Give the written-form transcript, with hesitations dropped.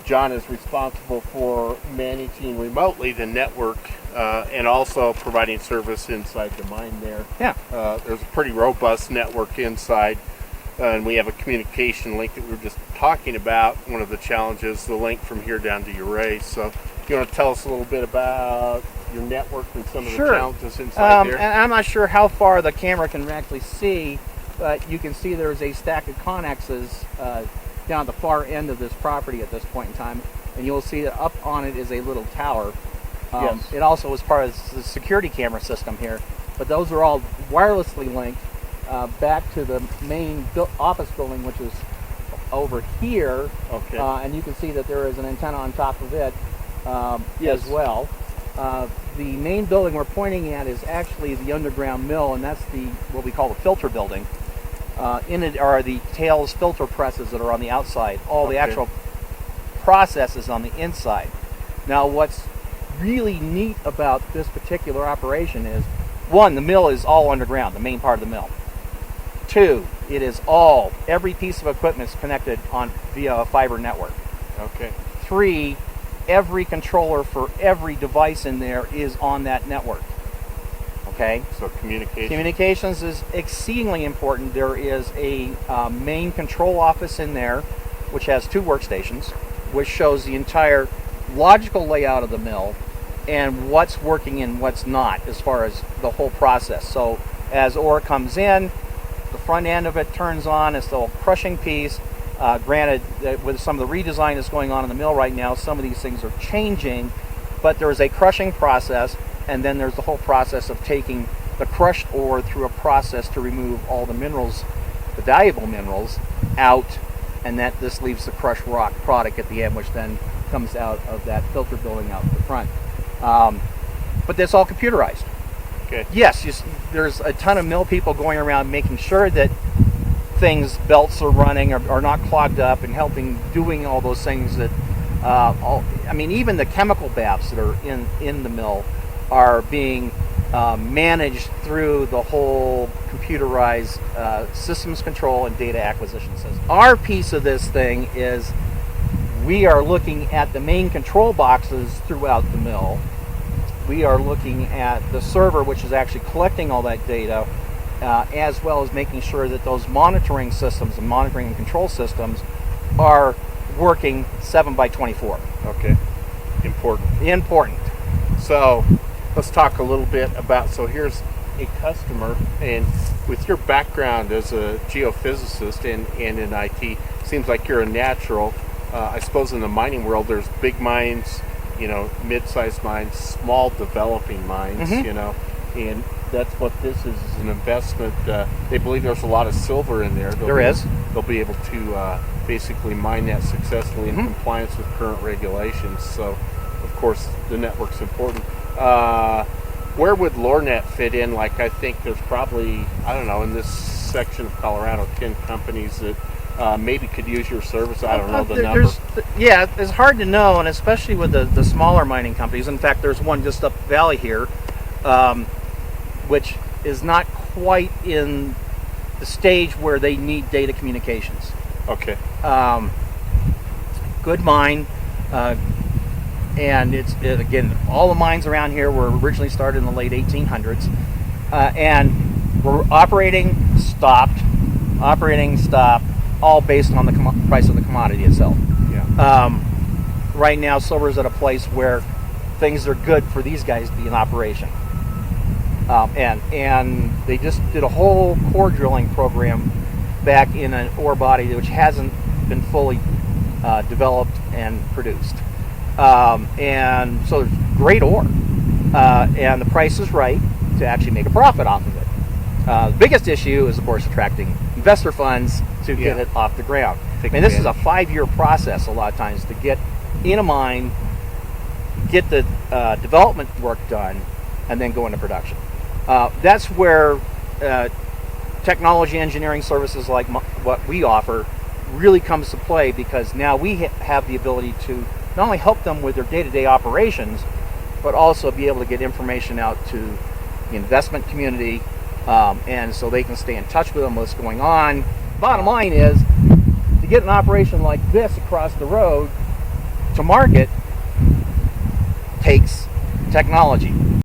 John is responsible for managing remotely the network and also providing service inside the mine there. Yeah. There's a pretty robust network inside, and we have a communication link that we were just talking about. One of the challenges, the link from here down to Uray. So you want to tell us a little bit about your network and some of the challenges inside there? And I'm not sure how far the camera can actually see, but you can see there's a stack of connexes down at the far end of this property at this point in time, and you'll see that up on it is a little tower. Yes. It also is part of the security camera system here, but those are all wirelessly linked back to the main office building, which is over here. Okay. And you can see that there is an antenna on top of it as well. The main building we're pointing at is actually the underground mill, and that's what we call the filter building. In it are the tails filter presses that are on the outside. All the actual process is on the inside. Now, what's really neat about this particular operation is, one, the mill is all underground, the main part of the mill. Two, it is every piece of equipment is connected via a fiber network. Okay. Three, every controller for every device in there is on that network. Okay? So Communications is exceedingly important. There is a main control office in there, which has 2 workstations, which shows the entire logical layout of the mill and what's working and what's not as far as the whole process. So as ore comes in, the front end of it turns on. It's the crushing piece. Granted, with some of the redesign that's going on in the mill right now, some of these things are changing, but there is a crushing process, and then there's the whole process of taking the crushed ore through a process to remove all the minerals, the valuable minerals, out, and that this leaves the crushed rock product at the end, which then comes out of that filter building out the front. But that's all computerized. Okay. Yes, there's a ton of mill people going around making sure that belts are running or are not clogged up, and doing all those things that, even the chemical baths that are in the mill are being managed through the whole computerized systems control and data acquisition system. Our piece of this thing is we are looking at the main control boxes throughout the mill. We are looking at the server, which is actually collecting all that data, as well as making sure that those monitoring systems and monitoring and control systems are working 7/24. Okay. Important. So let's talk a little bit about, so here's a customer, and with your background as a geophysicist and in IT, seems like you're a natural. I suppose in the mining world, there's big mines, mid-sized mines, small developing mines, and that's what this is an investment. They believe there's a lot of silver in there. They'll be able to basically mine that successfully in compliance with current regulations. So, of course, the network's important. Where would Lornet fit in? Like, I think there's probably, in this section of Colorado, 10 companies that maybe could use your service. I don't know the number. It's hard to know, and especially with the smaller mining companies. In fact, there's one just up the valley here, which is not quite in the stage where they need data communications. Okay. Good mine. And again, all the mines around here were originally started in the late 1800s, and were operating, stopped, all based on the price of the commodity itself. Yeah. Right now, silver's at a place where things are good for these guys to be in operation, and they just did a whole core drilling program back in an ore body which hasn't been fully developed and produced. And so it's great ore, and the price is right to actually make a profit off of it. The biggest issue is, of course, attracting investor funds to get it off the ground. This is a 5-year process a lot of times to get in a mine, get the development work done, and then go into production. That's where technology engineering services like what we offer really comes to play, because now we have the ability to not only help them with their day-to-day operations, but also be able to get information out to the investment community, and so they can stay in touch with them, what's going on. Bottom line is, to get an operation like this across the road, to market takes technology.